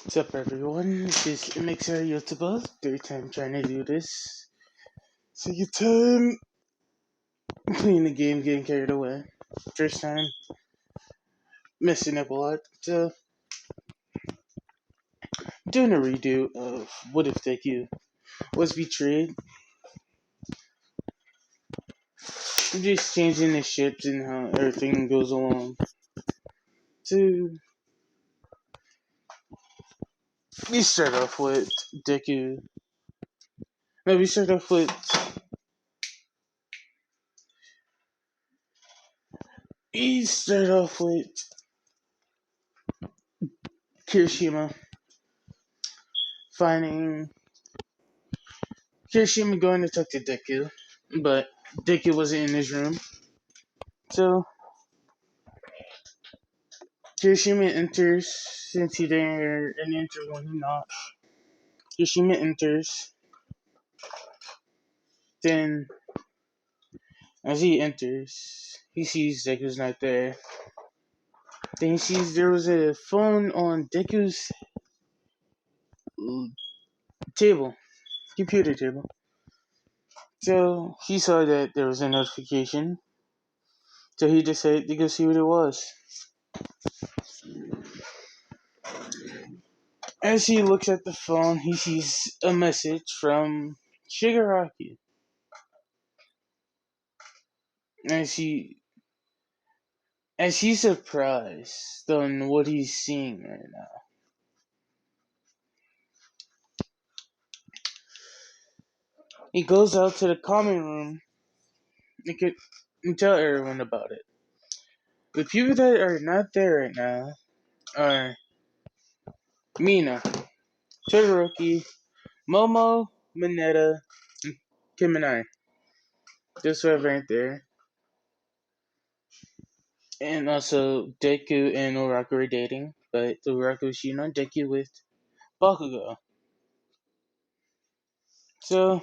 What's up, everyone? This is MXR YouTuber. Third time trying to do this. Second time playing the game, getting carried away. First time messing up a lot. So, doing a redo of What If Deku was betrayed. I'm just changing the ships and how everything goes along. So, we start off with Deku. No, we start off with. We start off with Kirishima finding Kirishima going to talk to Deku, but Deku wasn't in his room. So Kirishima enters since he didn't hear an enter when he knocked. Kirishima enters. Then as he enters, he sees Deku's not there. Then he sees there was a phone on Deku's table, computer table. So he saw that there was a notification. So he decided to go see what it was. As he looks at the phone, he sees a message from Shigaraki. As he he's surprised on what he's seeing right now. He goes out to the common room and tell everyone about it. The people that are not there right now are Mina, Todoroki, Momo, Mineta, and Kiminai. Those who aren't there. And also Deku and Uraku are dating, but Uraku is cheating on Deku with Bakugo. So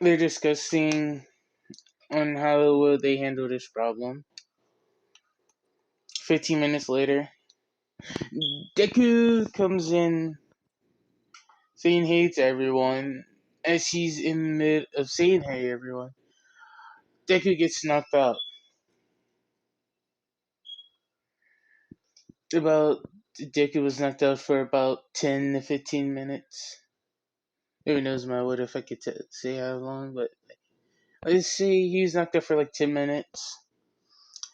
they're discussing on how will they handle this problem. 15 minutes later, Deku comes in saying hey to everyone. As he's in the mid of saying hey everyone, Deku gets knocked out. About Deku was knocked out for about 10 to 15 minutes. Who knows my what if I could say how long, but let's say he was knocked out for like 10 minutes.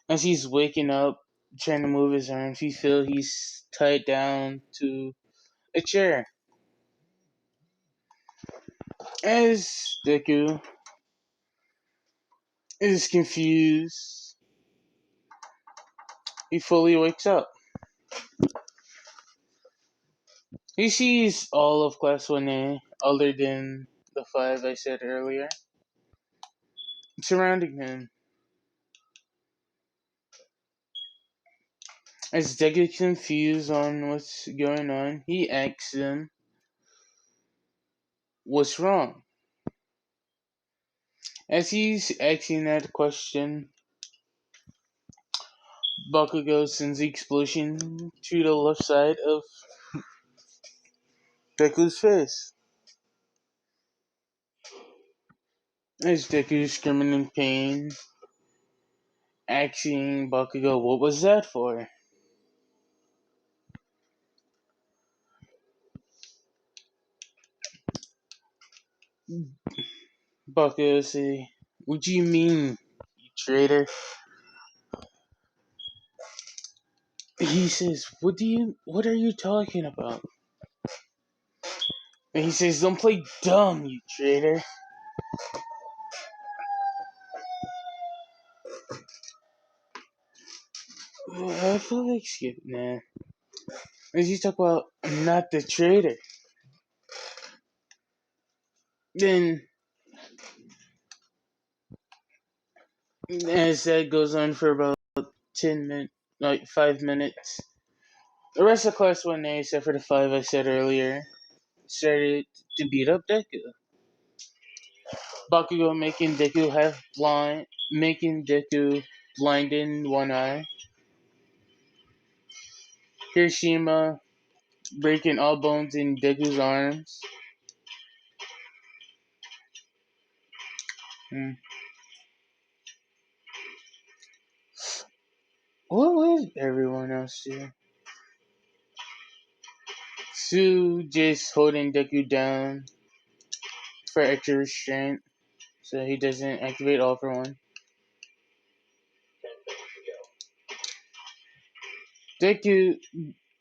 As he's waking up, trying to move his arms, he feels he's tied down to a chair. As Deku is confused, he fully wakes up. He sees all of Class 1A, other than the five I said earlier, surrounding him. As Deku gets confused on what's going on, he asks them, what's wrong? As he's asking that question, Bakugo sends the explosion to the left side of Deku's face. As Deku is screaming in pain, asking Bakugo, what was that for? Bakugo says, what do you mean, you traitor? He says, what are you talking about? And he says, don't play dumb, you traitor. I feel like skipping that. As you talk about, I'm not the traitor. Then, as that goes on for about 10 minutes, like 5 minutes, the rest of Class 1A, except for the 5 I said earlier, started to beat up Deku. Bakugo making Deku half blind, making Deku blind in one eye. Hiroshima breaking all bones in Deku's arms. Hmm. What would everyone else do? Sue just holding Deku down for extra restraint so he doesn't activate all for one. Deku,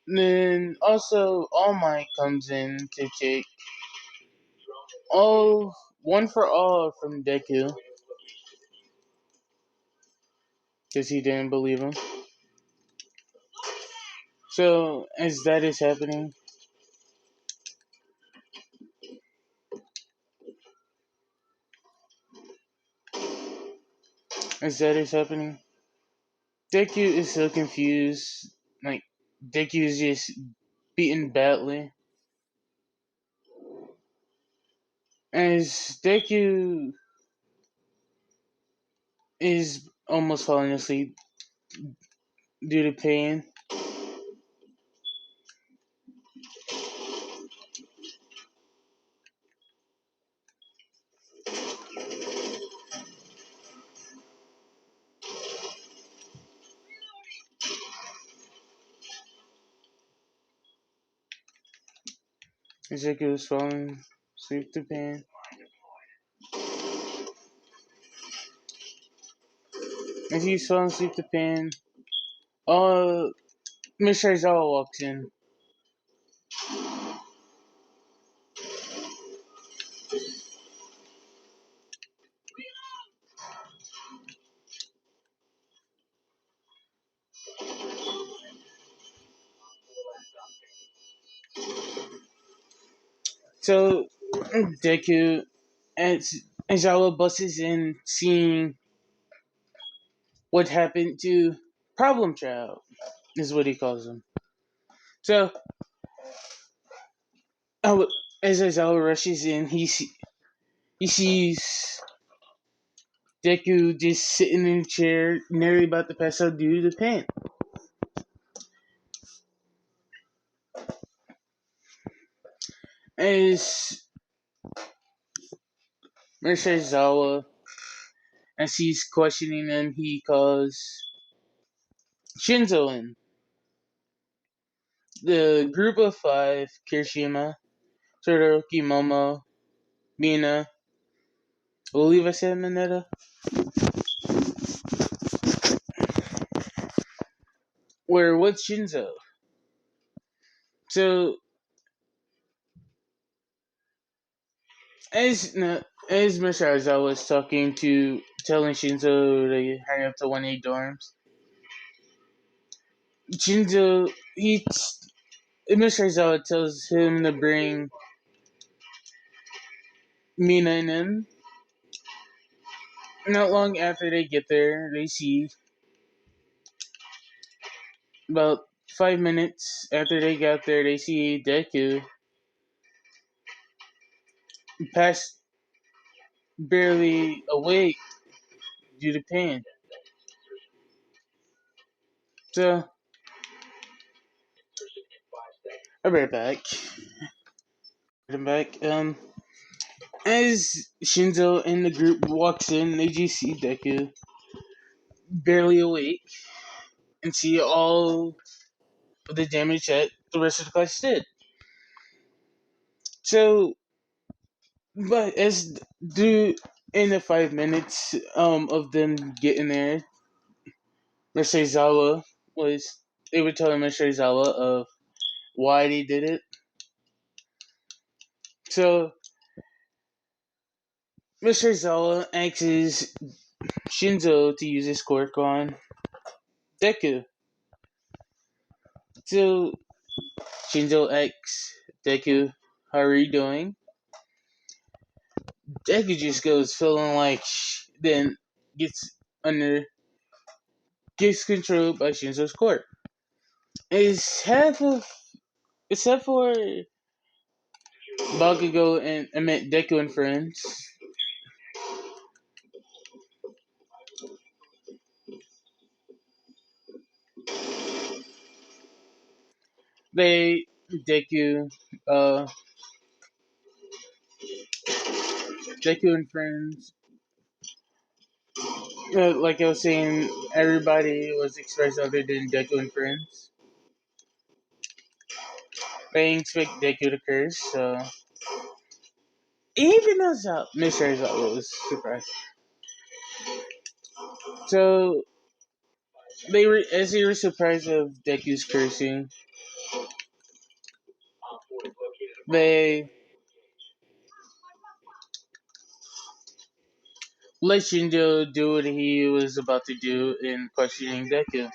then also All Might comes in to take all one for all from Deku because he didn't believe him. So as that is happening, as that is happening, Deku is so confused. Like Deku is just beaten badly. As Deku is almost falling asleep due to pain, as Deku is falling asleep to pain, as he's falling asleep to pain, Mr. Aizawa walks in. So Deku, as Aizawa busts in, seeing what happened to Problem Child, is what he calls him. So as Aizawa rushes in, he sees Deku just sitting in a chair, nearly about to pass out due to the pain. As Aizawa, as he's questioning him, he calls Shinzo in. The group of five, Kirishima, Todoroki, Momo, Mina, will leave us at Mineta. Where what's Shinzo? So as as Mr. Aizawa was telling Shinzo to hurry up to 1A dorms, Shinzo Mr. Aizawa tells him to bring Mina and him. Not long after they get there, they see about 5 minutes after they got there, they see Deku past barely awake due to pain. So I'll be right back. I'm back. As Shinzo and the group walks in, they just see Deku barely awake and see all of the damage that the rest of the class did. So, but as do in the 5 minutes of them getting there, Mr. Zawa was they were telling Mr. Zawa of why they did it. So Mr. Zawa asks Shinzo to use his quirk on Deku. So Shinzo asks Deku, how are you doing? Deku just goes feeling like then gets under gets controlled by Shinzo's quirk. It's half of except for Bakugo and I meant Deku and friends. They Deku, uh, Deku and friends. Like I was saying, everybody was expressed other than Deku and friends. They expect Deku to curse, so even as Mr. Aizawa was surprised. So as they were surprised of Deku's cursing, they let Shinjo do what he was about to do in questioning Deku.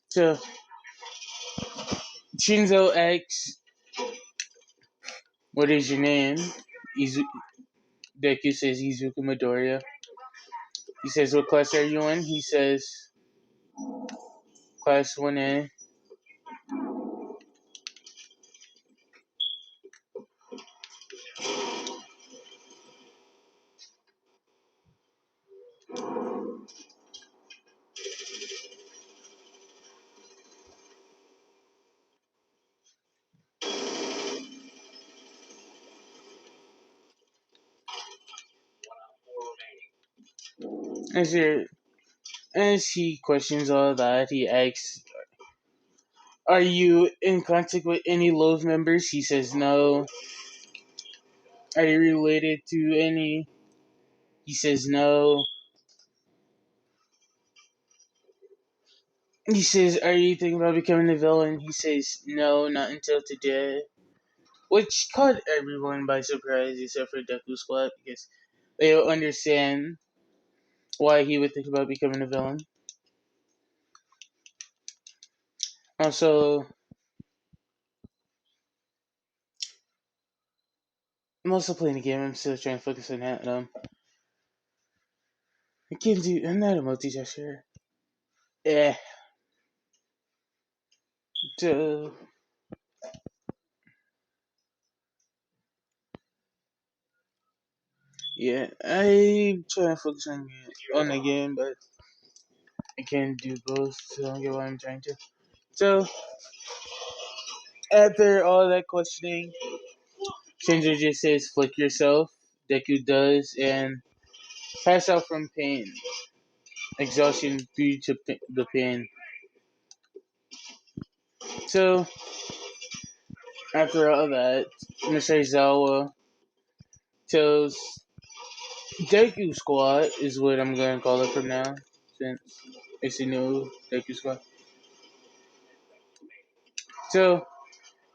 So Shinzo asks, "What is your name?" Izu- Deku says Izuku Midoriya. He says, "What class are you in?" He says, "Class 1A." As, as he questions all that, he asks, "Are you in contact with any Love members?" He says, "No." "Are you related to any?" He says, "No." He says, "Are you thinking about becoming a villain?" He says, "No, not until today." Which caught everyone by surprise except for Deku Squad because they don't understand why he would think about becoming a villain. Also, I'm also playing the game. I'm still trying to focus on that. I can't do. I'm not a multitasker. Yeah. So, yeah, I'm trying to focus on the game, but I can't do both. So I don't get what I'm trying to. So after all that questioning, Shinjo just says, "Flick yourself." Deku does, and pass out from pain, exhaustion due to the pain. So after all that, Mr. Aizawa tells Deku Squad is what I'm gonna call it from now, since it's a new Deku Squad. So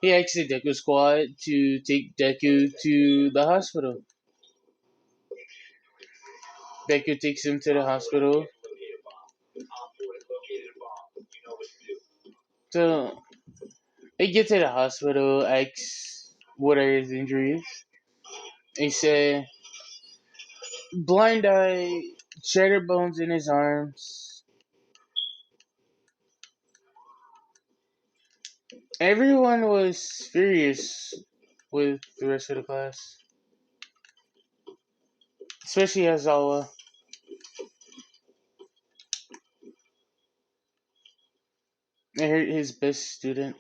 he asks the Deku Squad to take Deku to the hospital. Deku takes him to the hospital. So they get to the hospital, asks what are his injuries. They say blind eye, shattered bones in his arms. Everyone was furious with the rest of the class, especially Azawa. They hurt his best student.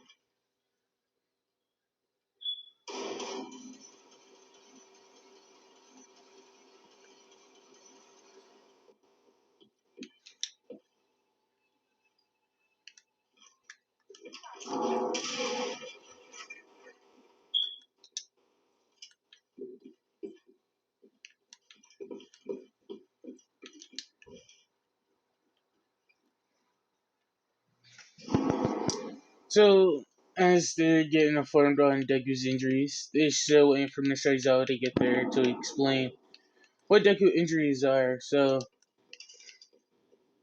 So, as they're getting informed on Deku's injuries, they're still waiting for Mr. Aizawa to get there to explain what Deku injuries are, so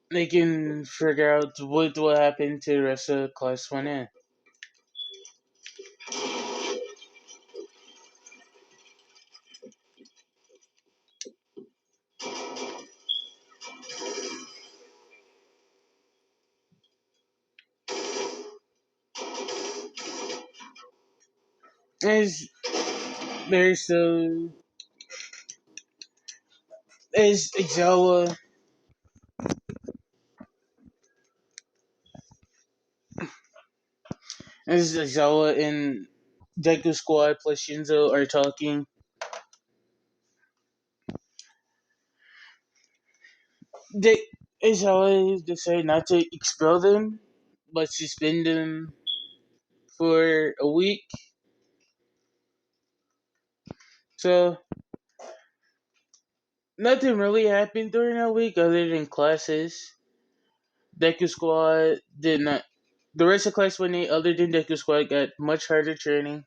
they can figure out what will happen to the rest of Class 1A. As they're still, as Aizawa, As Aizawa and Deku Squad plus Shinzo are talking, they Aizawa decide not to expel them, but suspend them for a week. So nothing really happened during that week other than classes. Deku Squad did not. The rest of Class 1A, other than Deku Squad, got much harder training.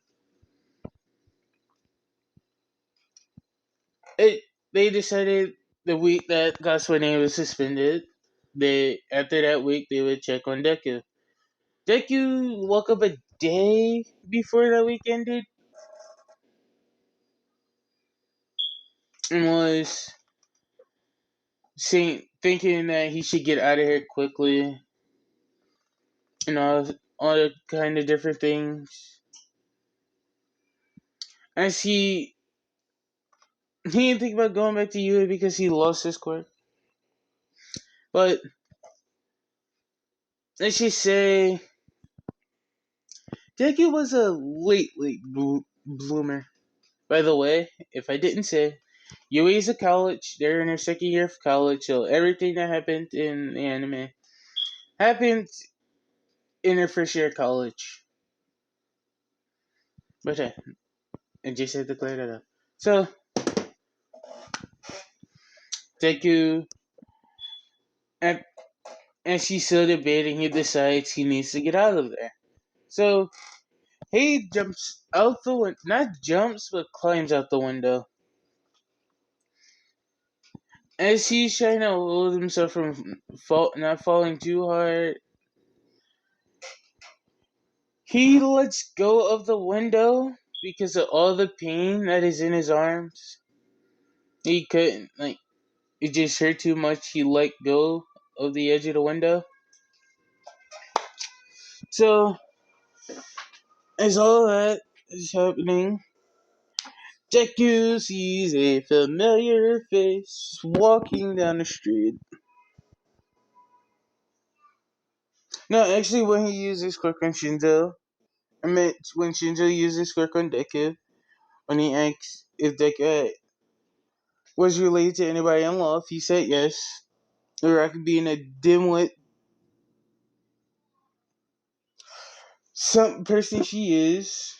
It They decided the week that Class 1A was suspended, they after that week they would check on Deku. Deku woke up a day before that week ended and was thinking that he should get out of here quickly and all kind of different things. As he didn't think about going back to UA because he lost his quirk. But let's just say Deku was a late bloomer. By the way, if I didn't say, UA is a college. They're in their second year of college, so everything that happened in the anime happened in their first year of college. But I just had to clear that up. So Deku, and as she's still debating, he decides he needs to get out of there. So he jumps out the window, not jumps, but climbs out the window. As he's trying to hold himself from not falling too hard, he lets go of the window because of all the pain that is in his arms. He couldn't, it just hurt too much. He let go of the edge of the window. So, as all that is happening, Deku sees a familiar face walking down the street. No, actually, when he uses Quick on Shinzo, I meant when Shinzo uses Quick on Deku, when he asks if Deku was related to anybody in love, he said yes. Or I could be in a dimwit, some person she is.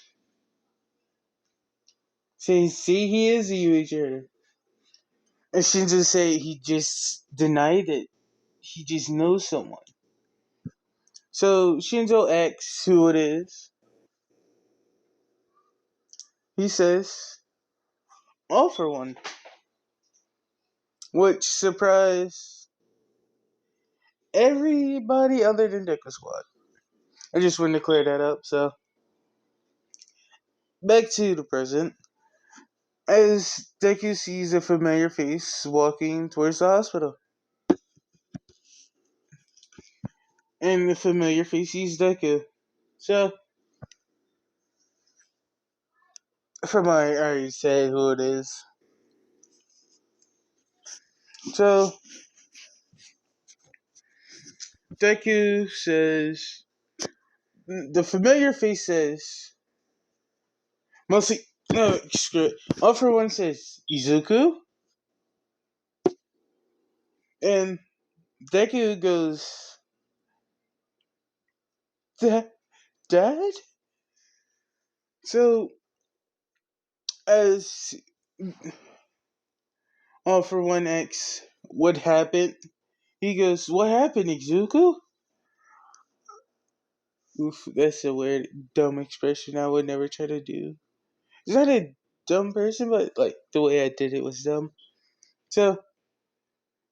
Say he is a UHR. And Shinzo say he just denied it. He just knows someone. So Shinzo asks who it is. He says, all for one. Which surprised everybody other than Deku Squad. I just wanted to clear that up. So back to the present. As Deku sees a familiar face walking towards the hospital. And the familiar face sees Deku. So from I already said who it is. So Deku says the familiar face says mostly no screw it. All for one says Izuku and Deku goes Dad? So as all for one X what happened? He goes, what happened, Izuku? Oof, that's a weird dumb expression I would never try to do. Is that a dumb person, but the way I did it was dumb. So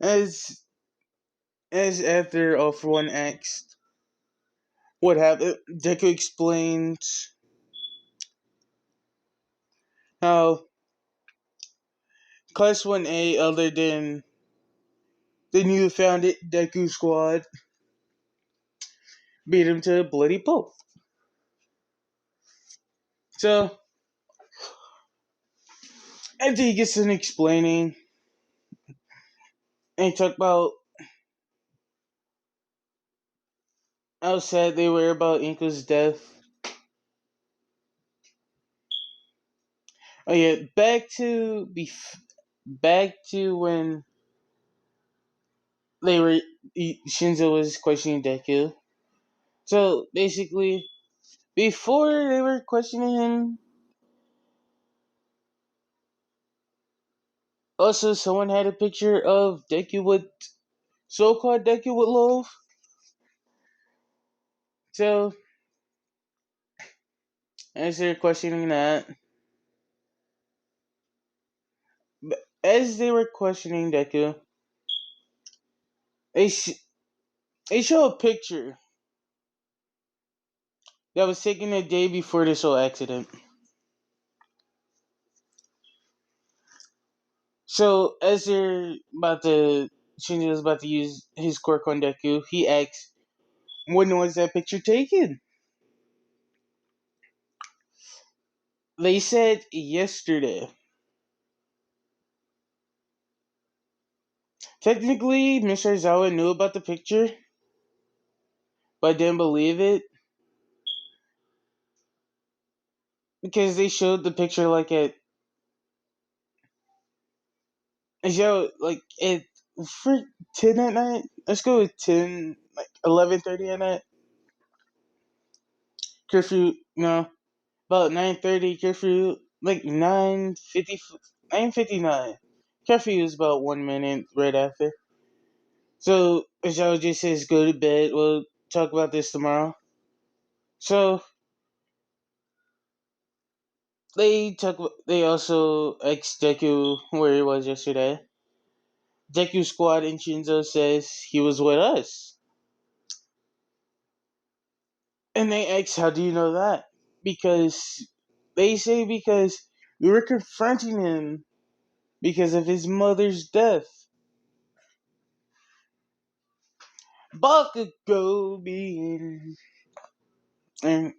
as after all for one asked what happened, Deku explains how Class 1A, other than the new founded Deku Squad, beat him to a bloody pulp. So after he gets in explaining, and he talked about how sad they were about Inko's death, Oh yeah, back to when they were Shinzo was questioning Deku. So basically, before they were questioning him, also someone had a picture of Deku with so-called Deku with love. So as they're questioning that, as they were questioning Deku, they they show a picture that was taken a day before this whole accident. So as they're about to, Shinji was about to use his quirk on Deku, he asks, "When was that picture taken?" They said yesterday. Technically, Mr. Aizawa knew about the picture, but didn't believe it because they showed the picture like at like at for 10 at night. Let's go with 10, like 11:30 at night. Curfew, no, about 9:30 curfew, like 9:59. Curfew is about 1 minute right after. So Aizawa just says go to bed. We'll talk about this tomorrow. So they also asked Deku where he was yesterday. Deku Squad and Shinzo says he was with us. And they ask, how do you know that? Because they say because we were confronting him because of his mother's death. Bakugo and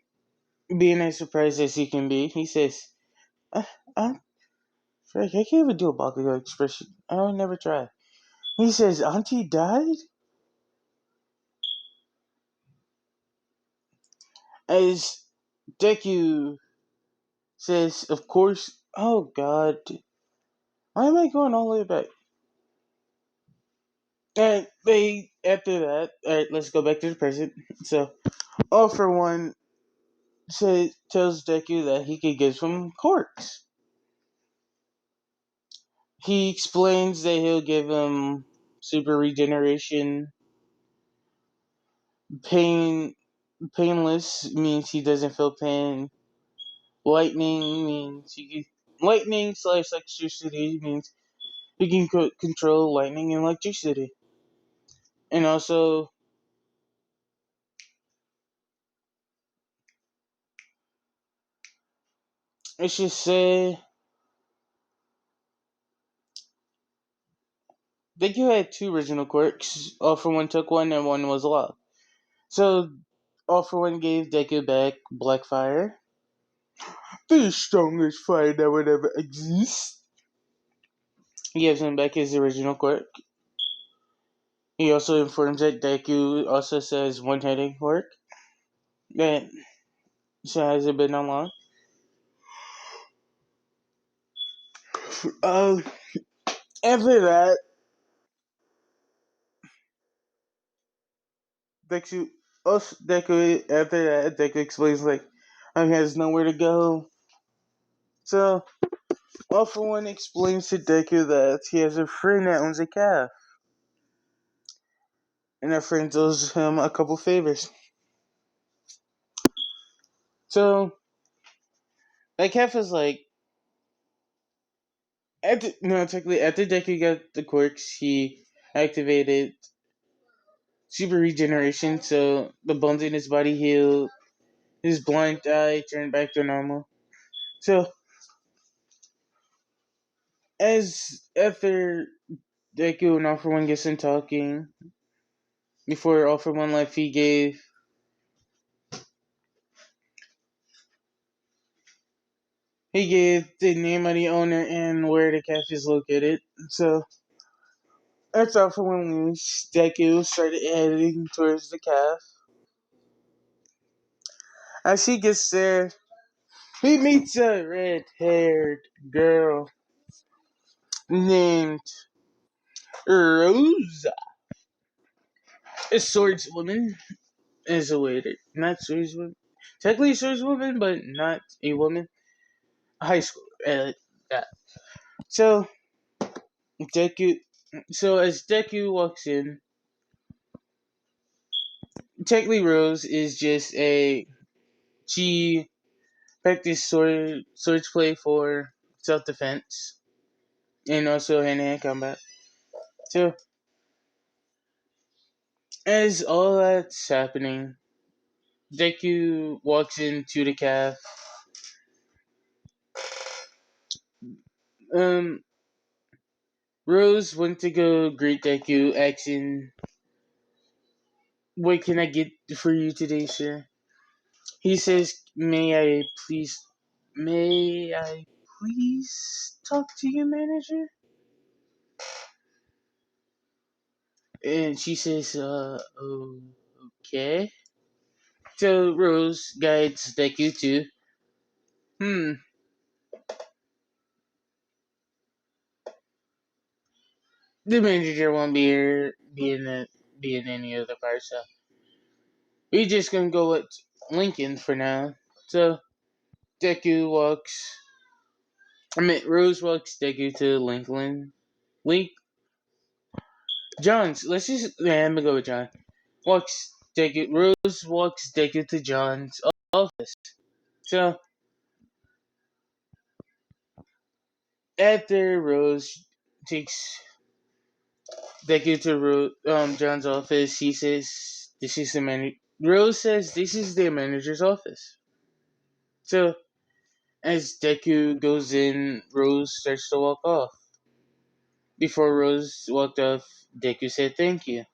being as surprised as he can be, he says, uh, uh, Frank, I can't even do a Bakugo expression. I would never try. He says, Auntie died? As Deku says, of course. Oh God, why am I going all the way back? And they after that, all right, let's go back to the present. So, All for One tells Deku that he could give some quirks. He explains that he'll give him super regeneration. Pain, painless means he doesn't feel pain. Lightning means lightning slash electricity means he can control lightning and electricity. And also, let's just say Deku had two original quirks. All for One took one, and one was lost. So, All for One gave Deku back Black Fire, the strongest fire that would ever exist. He gives him back his original quirk. He also informs that Deku also says one hitting quirk that so hasn't been unlocked. Uh, After that, after that, Deku explains like he has nowhere to go. So All for One explains to Deku that he has a friend that owns a calf, and that friend owes him a couple favors. So that calf is like, technically after Deku got the quirks, he activated super regeneration, so the bones in his body healed, his blind eye turned back to normal. So as after Deku and All for One gets in talking, before All for One left, he gave the name of the owner and where the cafe is located. So that's All for One leaves. Deku started heading towards the cafe. As he gets there, He meets a red-haired girl named Rosa, a swordswoman. Is a waiter, not swordswoman. Technically swordswoman, but not a woman. A high school. Yeah. So Deku. So as Deku walks in, technically Rose is just a she practice swords play for self defense and also hand to hand combat. So as all that's happening, Deku walks into the caf. Um, Rose went to go greet Deku, asking, "What can I get for you today, sir?" He says, May I please talk to your manager?" And she says, okay." So Rose guides Deku to, hmm, the manager won't be here, be in any other part, so we just gonna go with Lincoln for now. So Deku walks, Rose walks Deku to Lincoln. Link, John's, let's just, yeah, I'm gonna go with John. Rose walks Deku to John's office. So after Rose takes Deku to John's office, he says, "This is the manager." Rose says, "This is the manager's office." So as Deku goes in, Rose starts to walk off. Before Rose walked off, Deku said, "Thank you."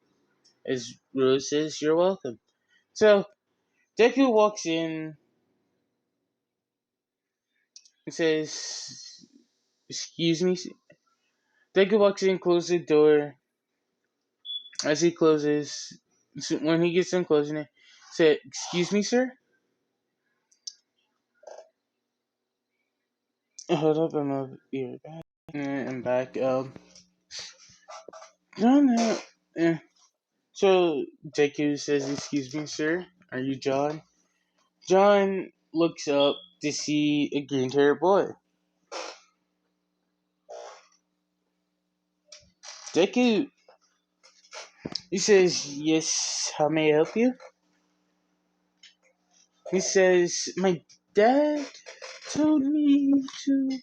As Rose says, "You're welcome." So Deku walks in and says, "Excuse me." Deku walks in, closes the door. As he closes, when he gets done closing it, say, "Excuse me, sir." Hold up, I'll be right back. I'm back. John, so Deku says, "Excuse me, sir. Are you John?" John looks up to see a green-haired boy. Deku, he says, "Yes, how may I help you?" He says, "My dad told me to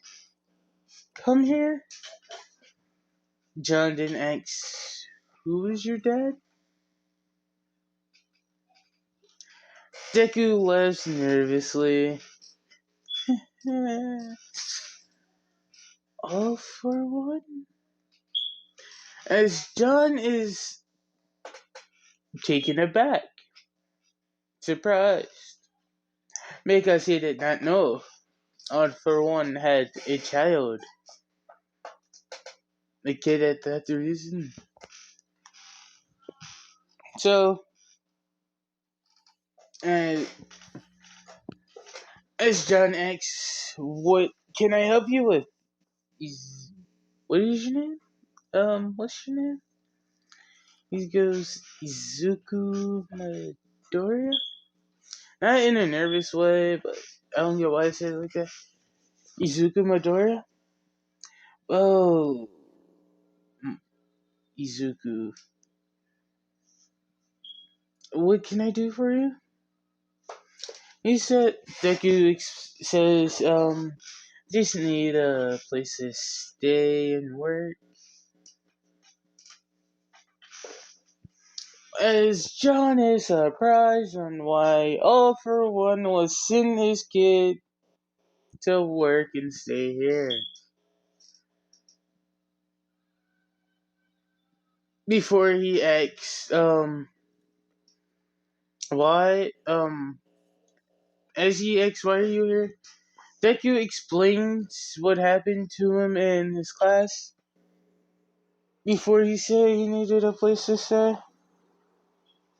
come here." John then asks, "Who is your dad?" Deku laughs nervously. All for one? As John is taken aback, surprised, because he did not know All for One had a child, a kid at that reason. So, uh, as John asks, "What can I help you with?" Is what is your name? What's your name? He goes, "Izuku Midoriya." Not in a nervous way, but I don't get why I said it like that. "Izuku Midoriya." Oh, Izuku. What can I do for you? He said, Deku says, just need a place to stay and work. As John is surprised on why All for One was sending his kid to work and stay here. Before he asks, why, as he asks, "Why are you here?" Deku explains what happened to him in his class before he said he needed a place to stay.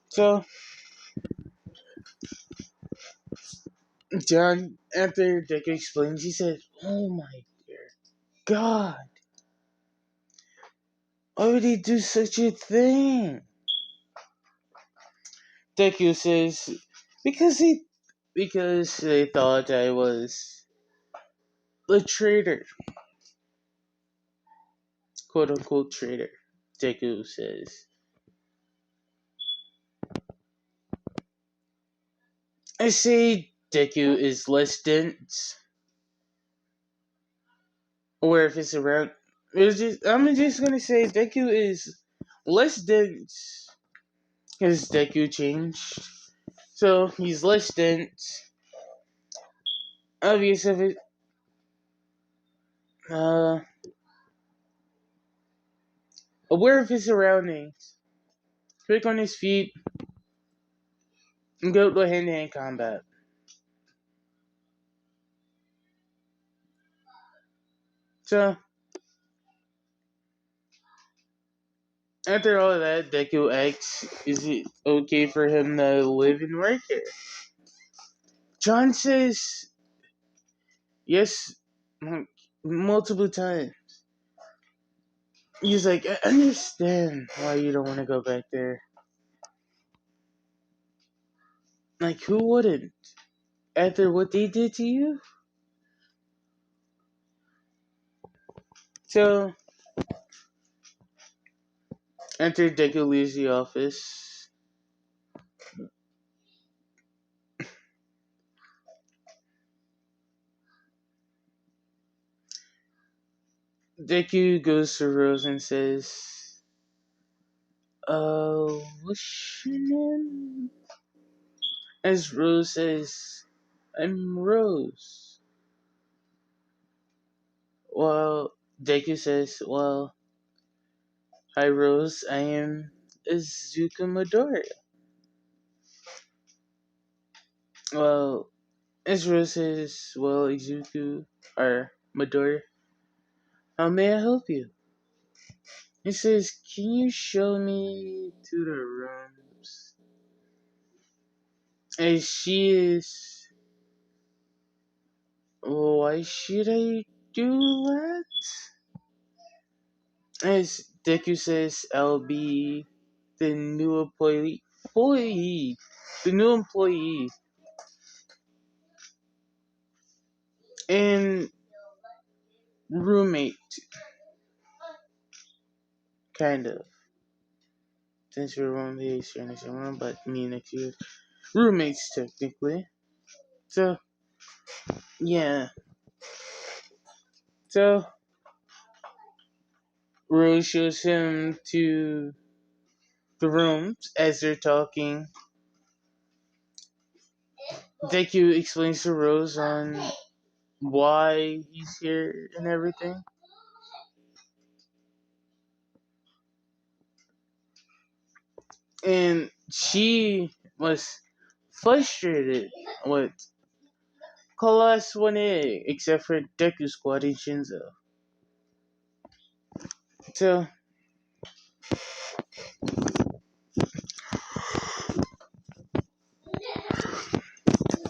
So, John, after Dick explains, he said, "Oh my dear God, why would he do such a thing?" Deku says, because they thought I was a traitor, quote unquote traitor." Deku says, "I say Deku is less dense, or if it's around, I'm just gonna say Deku is less dense because Deku changed, so he's less dense, obvious of it, uh, aware of his surroundings, quick on his feet, and go to hand-to-hand combat." So after all of that, Deku asks, "Is it okay for him to live and work here?" John says yes, multiple times. He's like, "I understand why you don't want to go back there. Like, who wouldn't? After what they did to you?" So, after Deku leaves the office, Deku goes to Rose and says, what's your name?" As Rose says, "I'm Rose." Well, Deku says, "Well, hi Rose, I am Izuku Midoriya." Well, as Rose says, "Well, Izuku, or Midoriya, how may I help you?" He says, "Can you show me to the rooms?" And she is, "Why should I do that?" As Deku says, "I'll be the new the new employee, and roommate, kind of. Since we're only here next room, but me next year, roommates technically." So yeah, so Rose shows him to the rooms as they're talking. Deku explains to Rose on why he's here and everything. And she was frustrated with Class 1A, except for Deku Squad and Shinzo. So,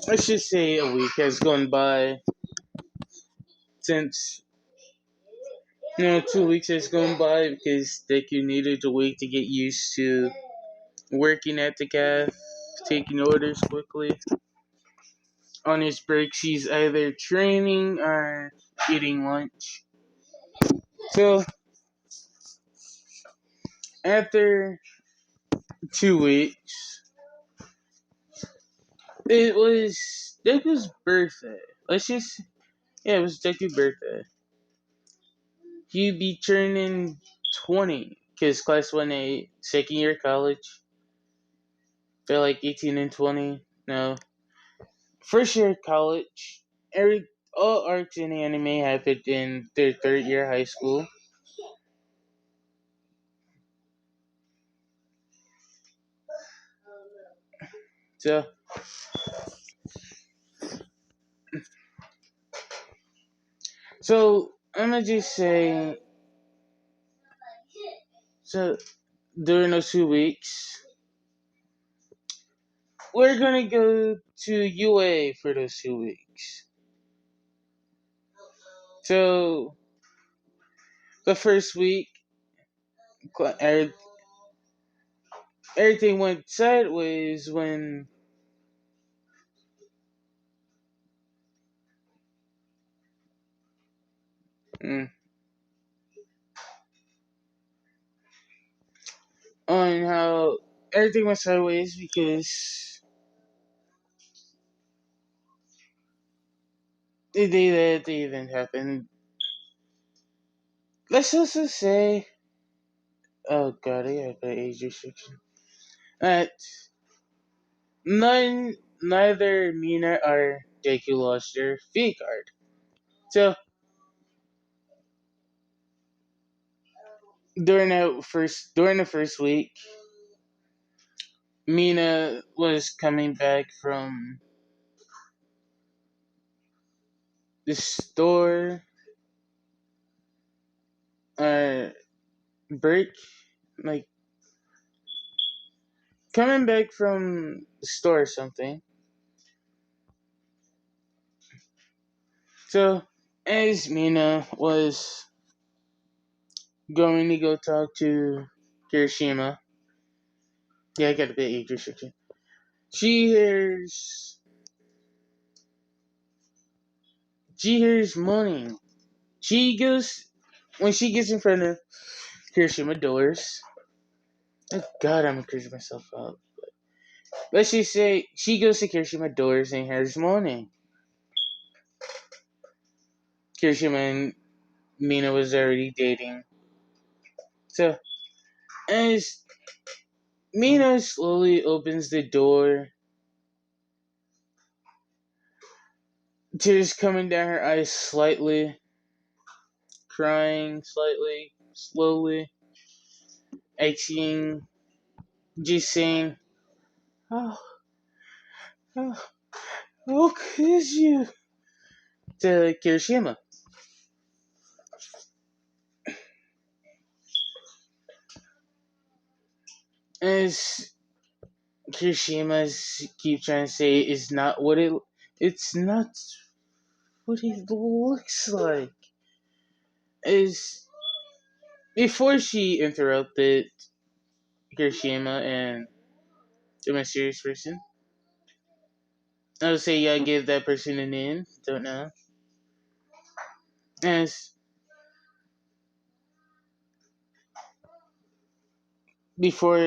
let's just say a week has gone by since, 2 weeks has gone by because Deku needed to wait to get used to working at the cafe, taking orders quickly. On his breaks, he's either training or eating lunch. So, after 2 weeks, it was Deku's birthday. Let's just, yeah, it was Deku's birthday. He'd be turning 20, because Class 1A, second year college. They're like 18 and 20. No. First year college. All arcs in anime happened in their third year high school. So, I'm gonna just say, so during those 2 weeks, we're gonna go to UA for those 2 weeks. So the first week, er- everything went sideways when mm, on how everything went sideways because the day that the event happened. Let's also say, oh god, I got the age restriction. That neither Mina or Deku lost their fee card. So during the first week, Mina was coming back from the store break, like coming back from the store or something. So as Mina was going to go talk to Kirishima, yeah, I got a bit age restriction. She hears she hears moaning. She goes when she gets in front of Kirishima doors. Oh God, I'm cursing myself out. Let's just say she goes to Kirishima doors and hears moaning. Kirishima and Mina was already dating. So as Mina slowly opens the door, tears coming down her eyes slightly, crying slightly, slowly, acting, just saying, "Oh, oh, how could you?" to Kirishima. As Kirishima keep trying to say, "Is not what it's not what it looks like." Is before she interrupted Kirishima and the mysterious person, I would say, yeah, give that person a name. Don't know. As before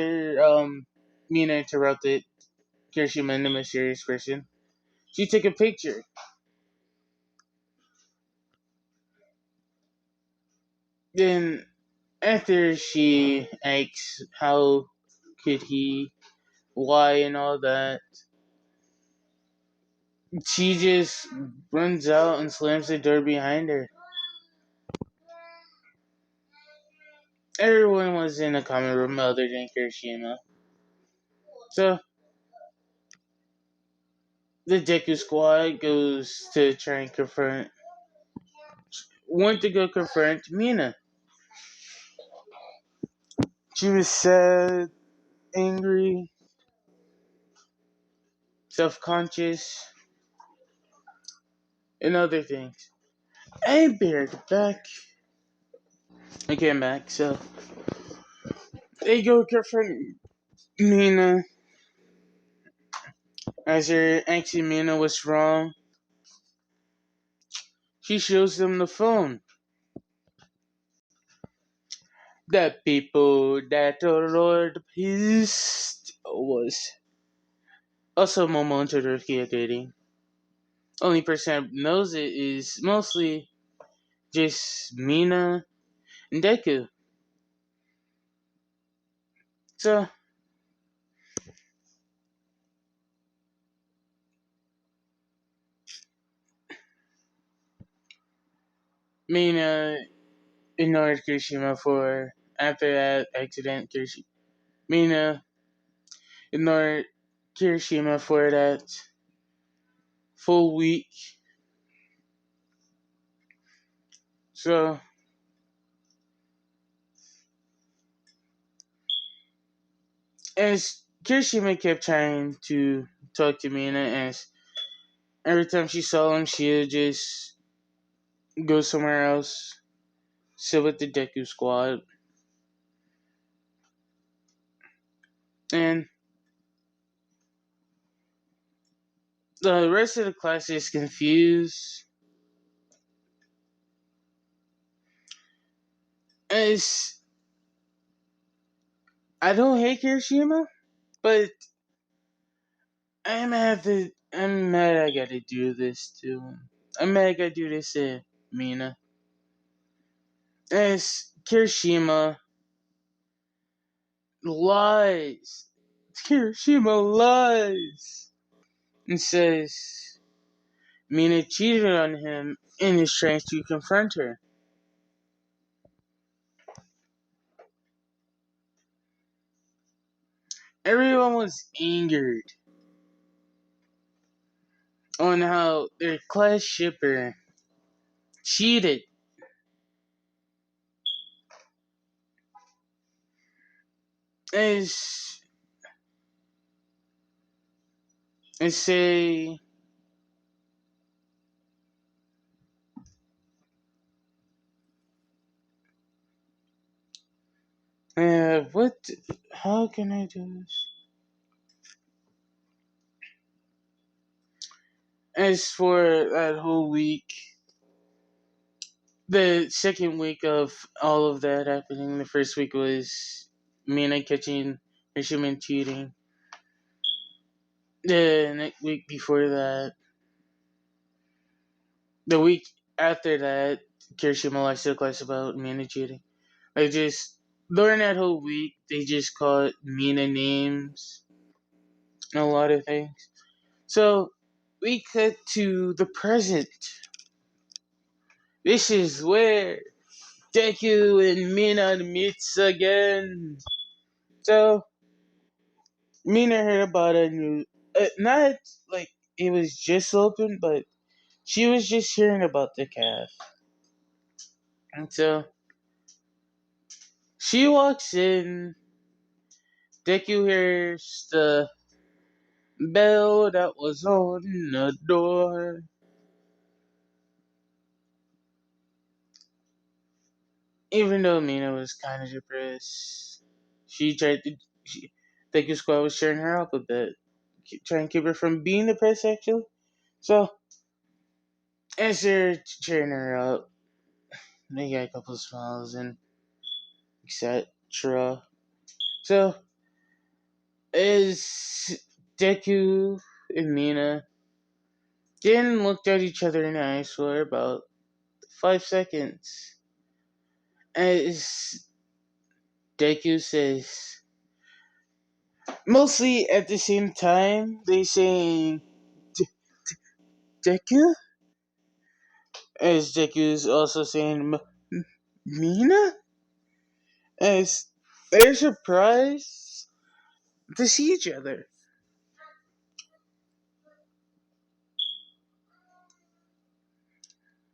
Mina interrupted Kirishima and the mysterious person, she took a picture. Then after she asks how could he, why and all that, she just runs out and slams the door behind her. Everyone was in a common room other than Kirishima. So the Deku squad goes to try and went to go confront Mina. She was sad, angry, self-conscious, and other things. I bared back. I came back, so they go confront Mina as her auntie Mina was wrong. She shows them the phone. The people that the Lord pleased was also Momoto Turkey dating. Only person that knows it is mostly just Mina and Deku. So Mina ignored Kirishima for after that accident. Mina ignored Kirishima for that full week. So as Kirishima kept trying to talk to Mina, and every time she saw him, she would just go somewhere else, sit with the Deku squad, and the rest of the class is confused. It's I don't hate Kirishima, but I'm mad I gotta do this to him. I'm mad I gotta do this to Mina. As Kirishima lies. Kirishima lies and says Mina cheated on him and is trying to confront her. Everyone was angered on how their class shipper cheated. As and say what how can I do this? As for that whole week, the second week of all of that happening, the first week was Mina catching fisherman cheating. The next week before that, the week after that, Kirishima likes to class about Mina cheating. Like just during that whole week, they just called Mina names and a lot of things. So we cut to the present. This is where Deku and Mina meets again. So Mina heard about a new, not like it was just open, but she was just hearing about the calf. And so she walks in. Deku hears the bell that was on the door. Even though Mina was kind of depressed, she tried to. Deku Squad was cheering her up a bit, trying to keep her from being depressed, actually. So, as they're cheering her up, they got a couple of smiles and etc. So, as Deku and Mina then looked at each other in the eyes for about 5 seconds, as Deku says, mostly at the same time, they saying Deku, as Deku's also saying Mina, as they're surprised to see each other.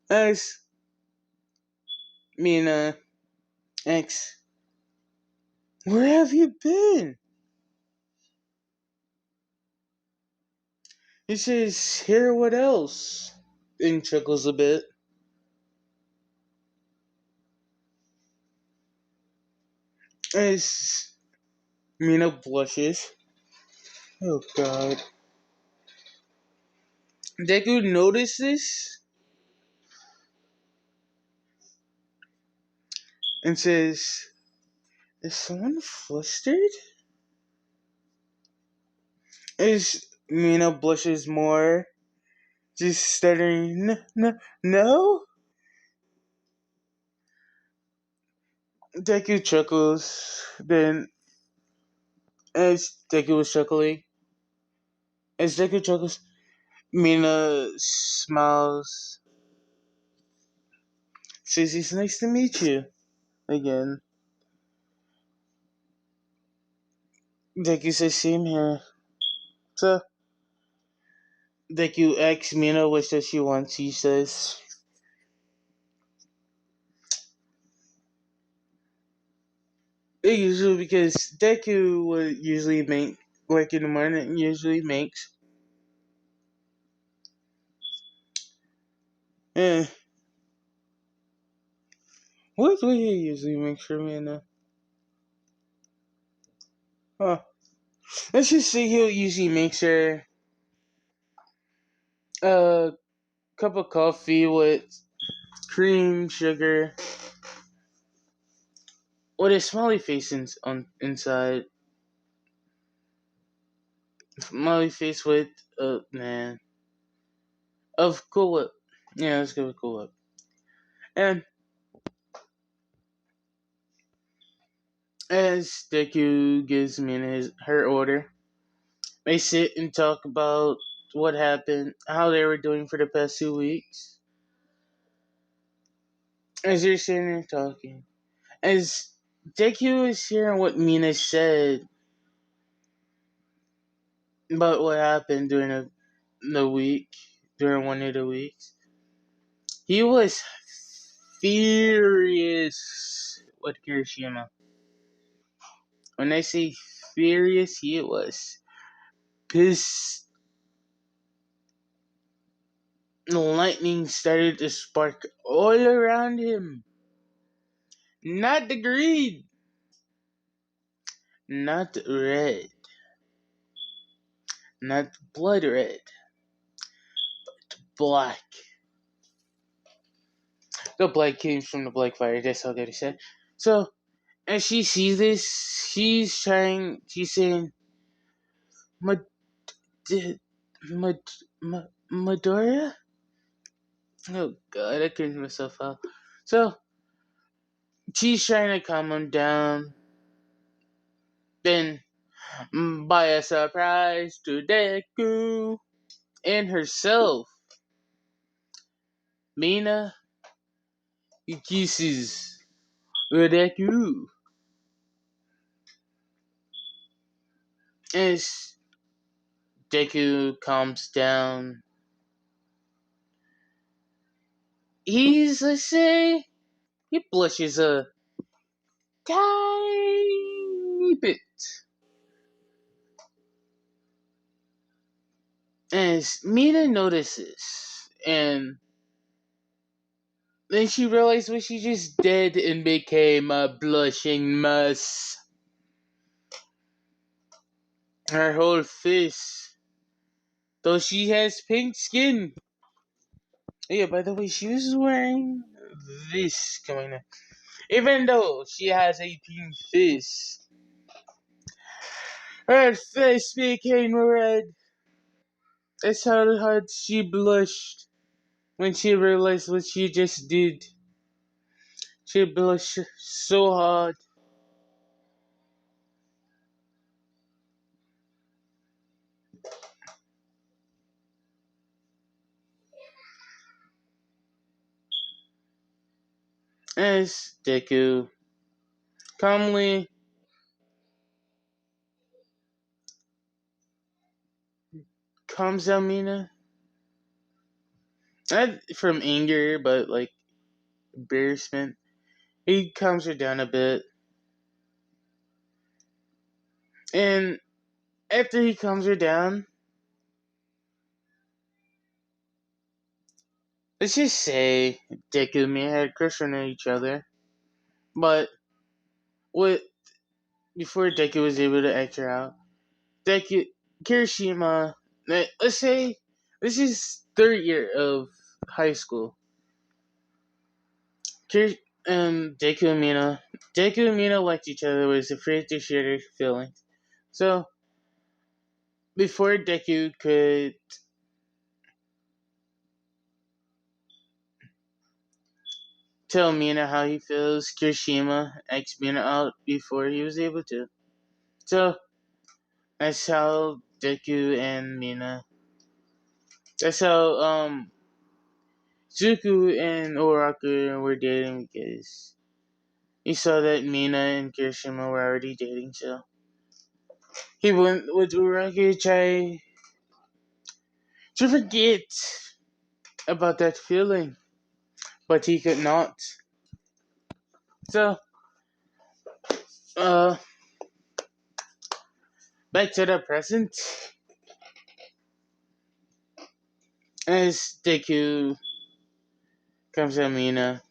As Mina asks, where have you been? He says, here, what else? And chuckles a bit. As Mina blushes. Oh god. Deku notices and says, is someone flustered? As Mina blushes more, just stuttering, no? Deku chuckles. Then, as Deku was chuckling, as Deku chuckles, Mina smiles, says it's nice to meet you again. Deku says same here. So Deku asks Mina what does she wants. He says usually because Deku would usually make like in the morning usually makes. Eh, what do he usually make for me now? Huh. Let's just say he'll usually make her a cup of coffee with cream, sugar, with a smiley face inside. Smiley face with man of Cool Whip. Yeah, let's go with Cool Whip. And as Deku gives me her order, they sit and talk about what happened, how they were doing for the past 2 weeks. As they're sitting there talking, as Deku is hearing what Mina said about what happened during the week, during one of the weeks, he was furious with Kirishima. When I say furious, he was pissed. Lightning started to spark all around him. Not the green, not red, not blood red, black. The black came from the black fire. That's how they said. So as she sees this, she's saying, Mad, Mad, Madora? Oh god, I couldn't myself out. So she's trying to calm him down. Then, by a surprise to Deku and herself, Mina kisses Deku. As Deku calms down, let's say, he blushes a tiny bit. As Mina notices, and then she realized what she just did and became a blushing mess. Her whole face, though she has pink skin. Yeah, by the way, she was wearing this coming up. Even though she has a pink face, her face became red. That's how hard she blushed when she realized what she just did. She blushed so hard. As Deku calmly calms down Mina. Not from anger, but like embarrassment. He calms her down a bit. And after he calms her down, let's just say Deku and Mina had a crush on each other. But with before Deku was able to act her out, Deku Kirishima, let's say this is third year of high school. Kir- Deku and Mina liked each other, was afraid to share their feelings. So before Deku could tell Mina how he feels, Kirishima asked Mina out before he was able to. So that's how Deku and Mina. That's how Zuko and Oraku were dating because he saw that Mina and Kirishima were already dating. So he went with Oraku to try to forget about that feeling, but he could not. So uh Back to the present, as Deku comes to Mina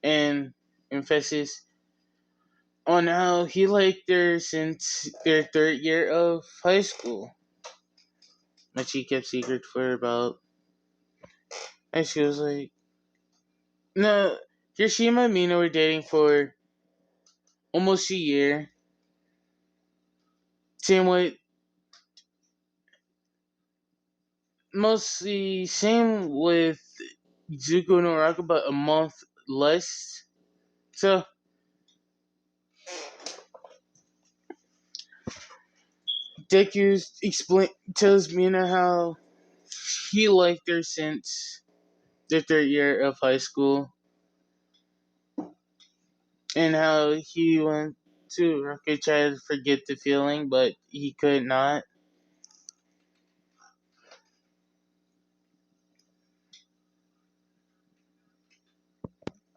and emphasis on how he liked her since their third year of high school, which he kept secret for about. And she was like, "No, Kirishima and Mina were dating for almost a year. Same with mostly same with Zuko no Raka, but a month less. So Deku tells Mina how he liked her since the third year of high school, and how he went to Raka try to forget the feeling, but he could not.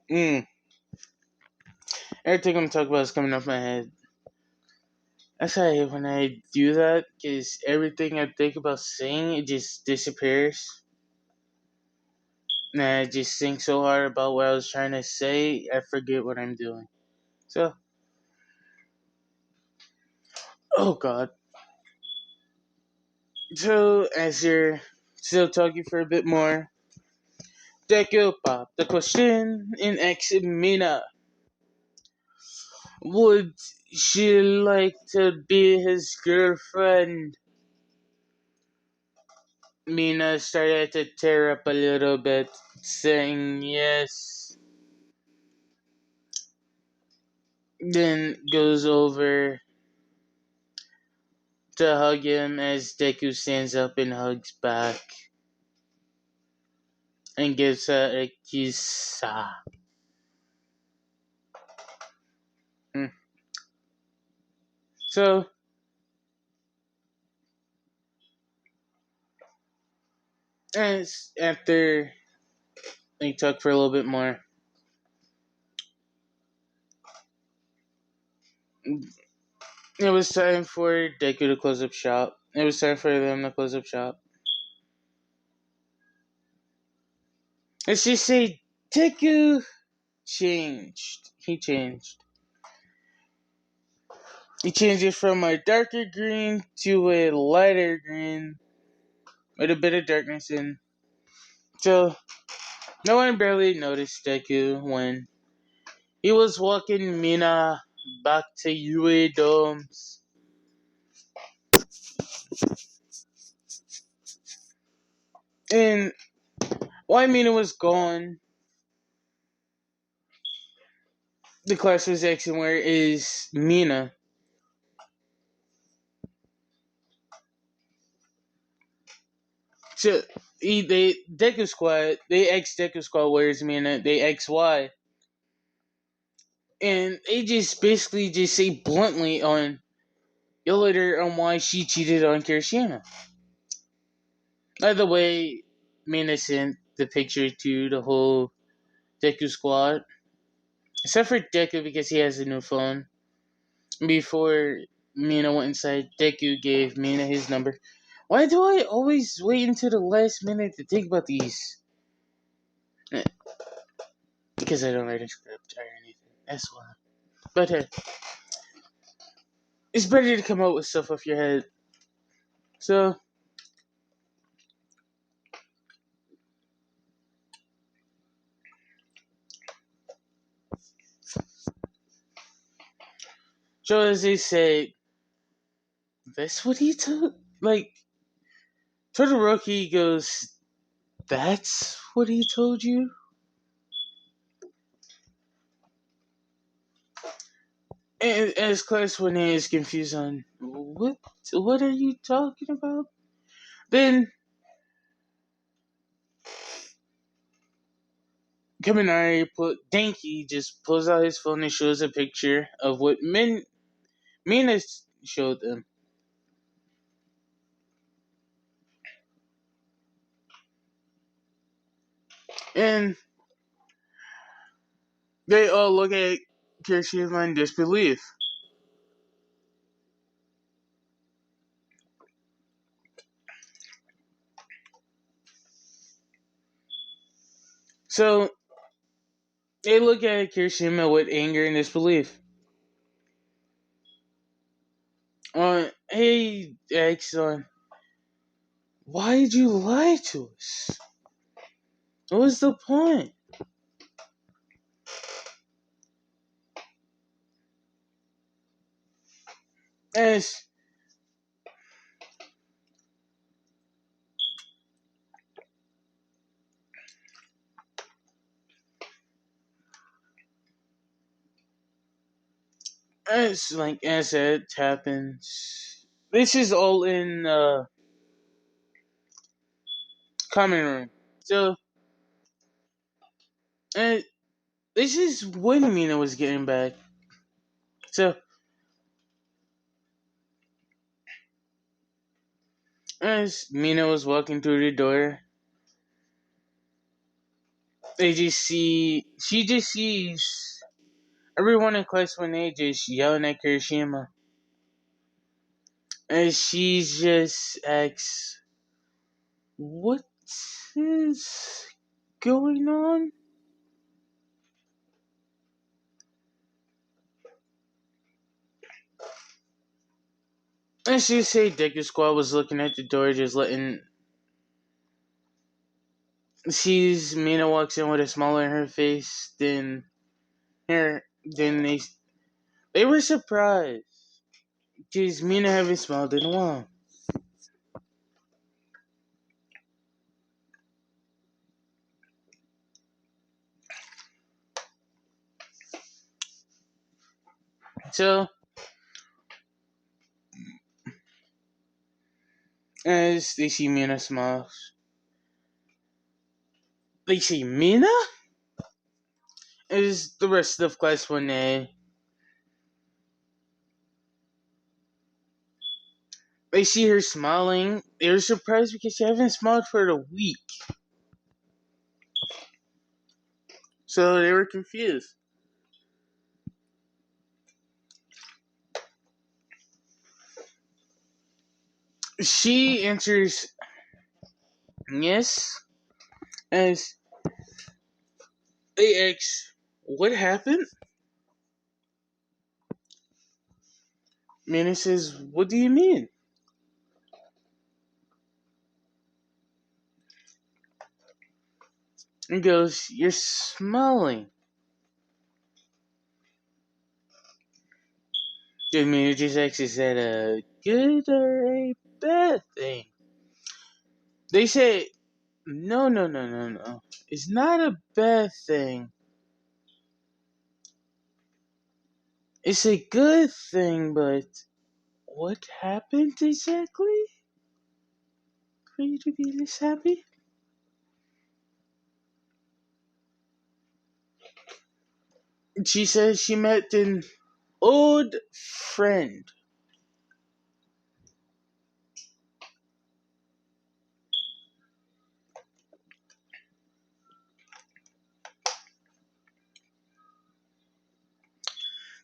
Mm. Everything I'm talking about is coming off my head. That's why I hate when I do that, because everything I think about saying, it just disappears. And I just think so hard about what I was trying to say, I forget what I'm doing. So, oh god. So, as you're still talking for a bit more, Deku pop the question in Mina. Would she like to be his girlfriend? Mina started to tear up a little bit, saying yes. Then goes over to hug him as Deku stands up and hugs back and gives her a kiss. Mm. So, as after they talk for a little bit more, it was time for Deku to close up shop. It was time for them to close up shop. Let's just say Deku changed. He changed. He changed it from a darker green to a lighter green with a bit of darkness in. So, no one barely noticed Deku when he was walking Mina back to UA Domes. And while Mina was gone, the class was asking where is Mina. So they Deku Squad, they ex Deku Squad where's Mina, they X Y. And they just basically just say bluntly on Yelled on why she cheated on Kirishima. By the way, Mina sent the picture to the whole Deku Squad. Except for Deku because he has a new phone. Before Mina went inside, Deku gave Mina his number. Why do I always wait until the last minute to think about these? Eh, because I don't write a script or anything. That's why. But it's better to come up with stuff off your head. So, so as they say, that's what he told. Like, Todoroki goes, that's what he told you? And as class 1A is confused on, what are you talking about? Then Kaminari Danky just pulls out his phone and shows a picture of what Mina showed them. And they all look at Kirishima in disbelief. So they look at Kirishima with anger and disbelief. Hey, X-Son, why did you lie to us? What was the point? As as it happens, this is all in common room. So uh, this is when Mina was getting back. So as Mina was walking through the door, she just sees everyone in class 1A just yelling at Kirishima. And she just asks, what is going on? And she say Deku Squad was looking at the door just letting sees Mina walks in with a smile on her face, then they were surprised. Because Mina haven't smiled in a while. So as they see Mina smiles, they see Mina? As the rest of class 1A. They see her smiling. They were surprised because she hasn't smiled for a week. So they were confused. She answers yes as they ask, what happened? Mina says, what do you mean? And goes, you're smiling. Then Mina just asks, is that a good or a bad thing? They say, no, no, no, no, no. It's not a bad thing. It's a good thing, but what happened exactly for you to be this happy? She says she met an old friend.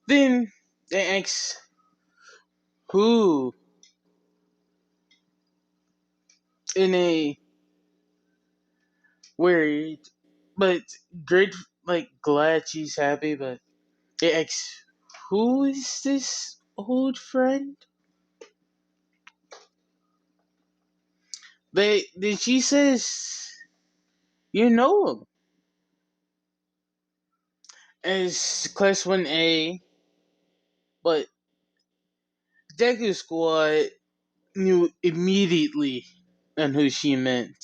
Then they ask who in a worried but great, like glad she's happy, but they ask who is this old friend? Then she says you know him as class 1A, but Deku Squad knew immediately on who she meant.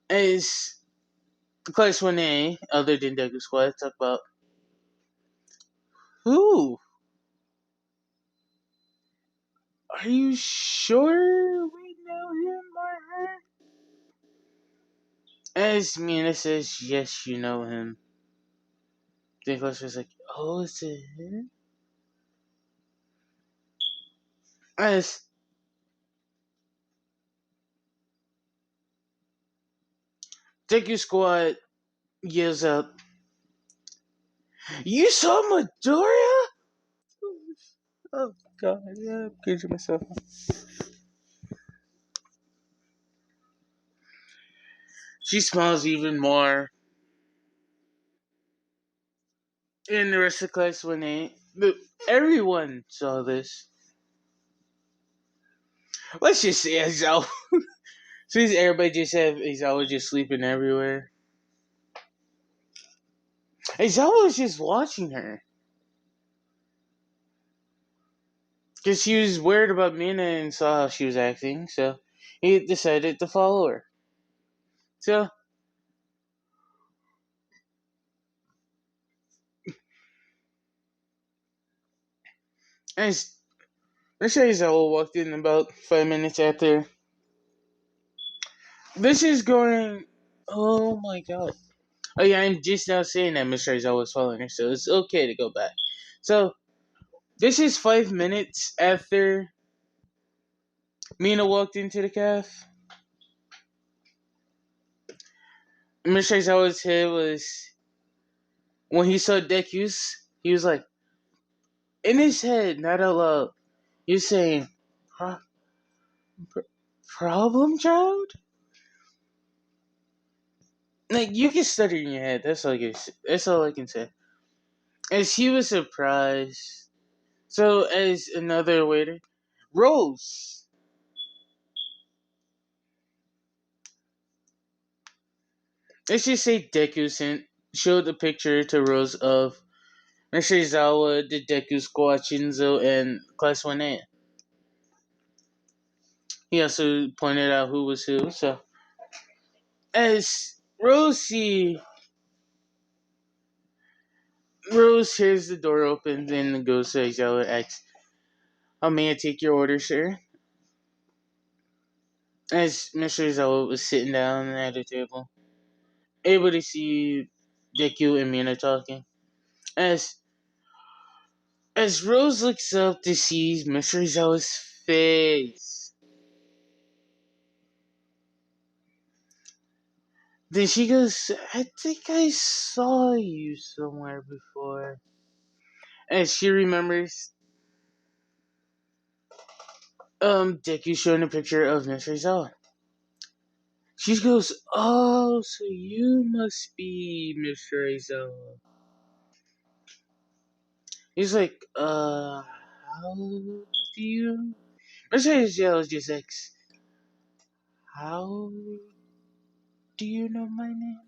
As class 1A, other than Deku Squad, talk about who? Are you sure we know him or her? As Mina says, yes, you know him. Nicholas was like, oh, is it him? As Deku Squad yells out, you saw Midoriya? Oh, God, yeah, I'm kidding myself. She smiles even more. And the rest of the class, when everyone saw this, let's just say Aizawa. Since everybody just said Aizawa just sleeping everywhere, Aizawa was just watching her. Because she was worried about Mina and saw how she was acting, so he decided to follow her. So, as Aizawa walked in about 5 minutes after, this is going. Oh my god. Oh yeah, I'm just now saying that Mr. Aizawa was following her, so it's okay to go back. So, this is 5 minutes after Mina walked into the cafe. Mr. Aizawa's head was. When he saw Deku's, he was like, in his head, not out loud, he was saying, "Pro- problem child?" Like, you can stutter in your head, that's all I can say. As he was surprised, so as another waiter, Rose. Let's just say Deku sent, showed a picture to Rose of Mr. Zawa, the Deku Squad, Shinzo, and Class 1A. He also pointed out who was who, so as Rose hears the door open and goes to Aizawa and asks, "How may I take your order, sir?" As Mr. Aizawa was sitting down at the table, able to see Deku and Mina talking. As as Rose looks up to see Mr. Aizawa's face, then she goes, "I think I saw you somewhere before." As she remembers, Deku showing a picture of Mr. Aizawa. She goes, "Oh, so you must be Mr. Aizawa." He's like, how do you? Mr. Aizawa just asks, "How do you know my name?"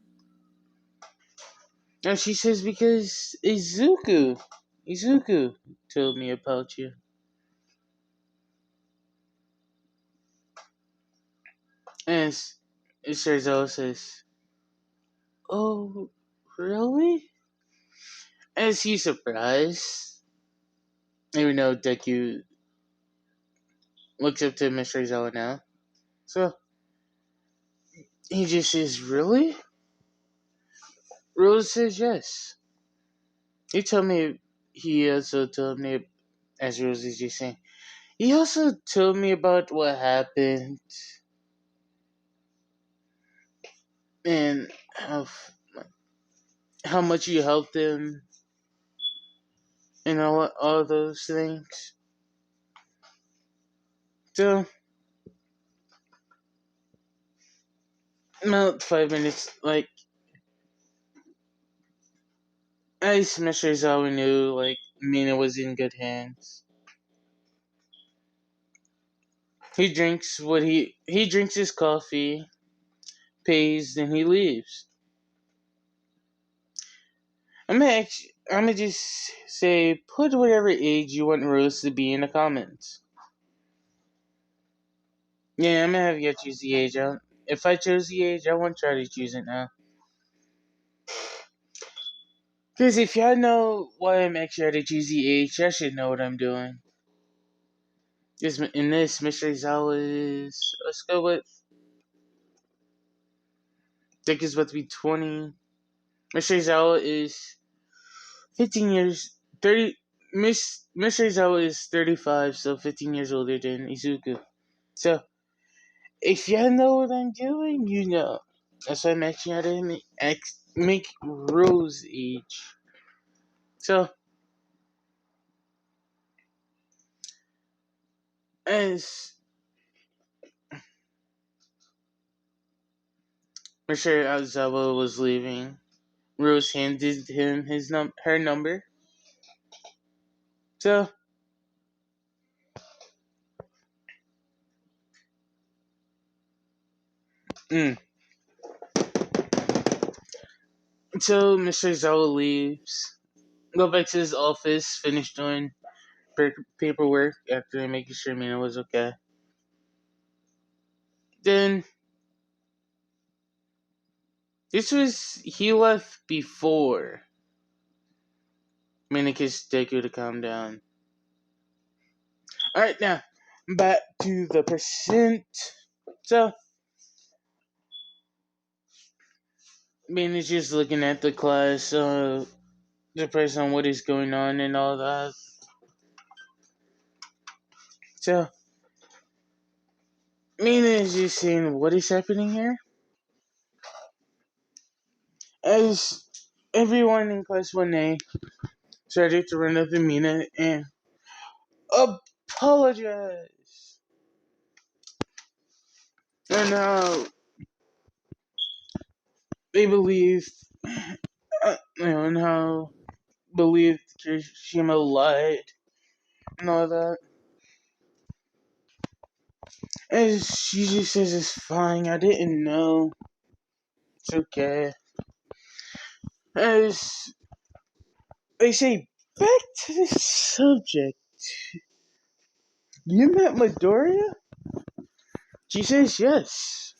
And she says, "Because Izuku told me about you." And Mr. Aizawa says, "Oh, really?" As he's surprised, even though Deku looks up to Mr. Aizawa now. So, he just says, "Really?" Rose says yes. He told me, he also told me, as Rose is just saying, he also told me about what happened and how much you helped him and all those things. So, about 5 minutes, like, as Mr. Zawa knew, like, Mina was in good hands. He drinks his coffee, pays, then he leaves. I'm gonna just say, put whatever age you want Rose to be in the comments. Yeah, I'm gonna have you choose the age. If I chose the age, I won't try to choose it now. Because if y'all know why I'm actually trying to choose the age, I should know what I'm doing. In this, Mr. Zawa is, let's go with, I think it's about to be 20. Mr. Zawa is 15 years, 30, Mr. Zawa is 35, so 15 years older than Izuku. So, if y'all know what I'm doing, you know. That's why I'm actually trying to make Rose age. So, as Mr. Azawa was leaving. Rose handed him her number. So, mm. So Mr. Zawa leaves. Go back to his office, finish doing paperwork after making sure Mina was okay. Then, he left before Mina kissed Deku to calm down. Alright, now, back to the percent. So, Mina's just looking at the class, the person on what is going on and all that. So, Mina is just saying, what is happening here? As everyone in class 1A started to run up to Mina and apologize. And how they believe, and how believed Kirishima lied and all that. And she just says it's fine, I didn't know. It's okay. As they say, back to the subject. You met Midoriya? She says yes.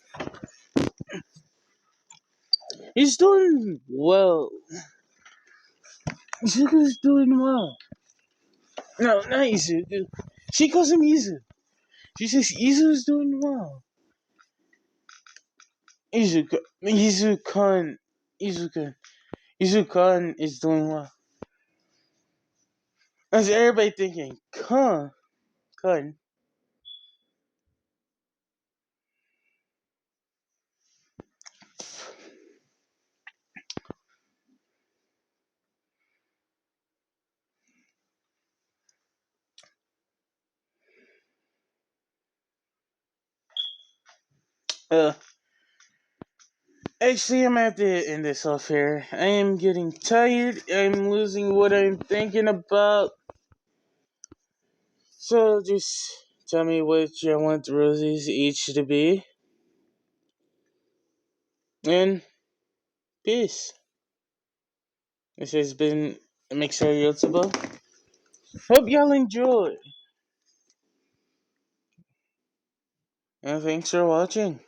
He's doing well. Izuku's doing well. No, not Izuku. She calls him Izu. She says Izu's doing well. Izukan, Izukan, Izukan is doing well. As everybody thinking, Kun. Uh, Actually, I'm at the end this off here. I am getting tired. I'm losing what I'm thinking about. So just tell me what you want Rosie's each to be. And peace. This has been Mixer Yotsuba. Hope y'all enjoy. And thanks for watching.